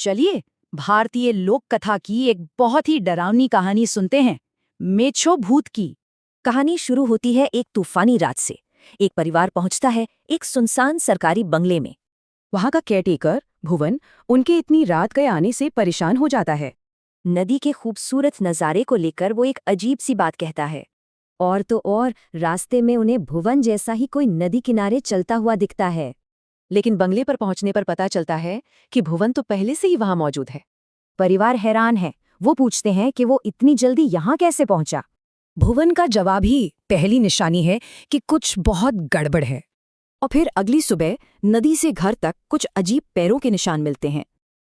चलिए भारतीय लोक कथा की एक बहुत ही डरावनी कहानी सुनते हैं, मेछो भूत की। कहानी शुरू होती है एक तूफानी रात से। एक परिवार पहुंचता है एक सुनसान सरकारी बंगले में। वहां का केयरटेकर भुवन उनके इतनी रात गए आने से परेशान हो जाता है। नदी के खूबसूरत नज़ारे को लेकर वो एक अजीब सी बात कहता है। और तो और रास्ते में उन्हें भुवन जैसा ही कोई नदी किनारे चलता हुआ दिखता है। लेकिन बंगले पर पहुंचने पर पता चलता है कि भुवन तो पहले से ही वहां मौजूद है। परिवार हैरान है। वो पूछते हैं कि वो इतनी जल्दी यहाँ कैसे पहुंचा। भुवन का जवाब ही पहली निशानी है कि कुछ बहुत गड़बड़ है। और फिर अगली सुबह नदी से घर तक कुछ अजीब पैरों के निशान मिलते हैं।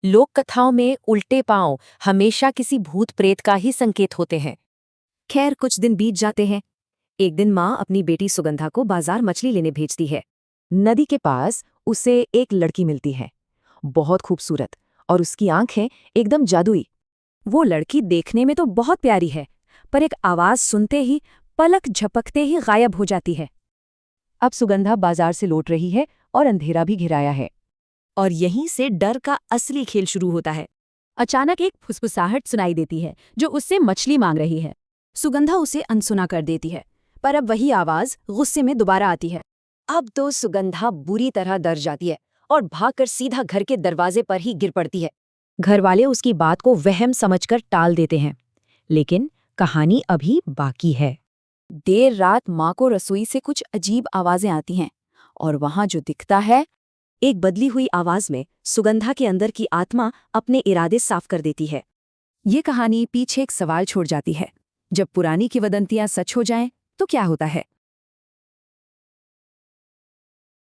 लोक कथाओं में उल्टे पांव हमेशा किसी भूत प्रेत का ही संकेत होते हैं। खैर कुछ दिन बीत जाते हैं। एक दिन माँ अपनी बेटी सुगंधा को बाजार मछली लेने भेजती है। नदी के पास उसे एक लड़की मिलती है, बहुत खूबसूरत, और उसकी आंखें एकदम जादुई। वो लड़की देखने में तो बहुत प्यारी है, पर एक आवाज सुनते ही पलक झपकते ही गायब हो जाती है। अब सुगंधा बाजार से लौट रही है और अंधेरा भी घिराया है। और यहीं से डर का असली खेल शुरू होता है। अचानक एक फुसफुसाहट सुनाई देती है जो उससे मछली मांग रही है। सुगंधा उसे अनसुना कर देती है, पर अब वही आवाज गुस्से में दोबारा आती है। अब तो सुगंधा बुरी तरह डर जाती है और भागकर सीधा घर के दरवाजे पर ही गिर पड़ती है। घरवाले उसकी बात को वहम समझकर टाल देते हैं, लेकिन कहानी अभी बाकी है। देर रात माँ को रसोई से कुछ अजीब आवाजें आती हैं, और वहां जो दिखता है, एक बदली हुई आवाज में सुगंधा के अंदर की आत्मा अपने इरादे साफ कर देती है। ये कहानी पीछे एक सवाल छोड़ जाती है, जब पुरानी किंवदंतियां सच हो जाएं तो क्या होता है।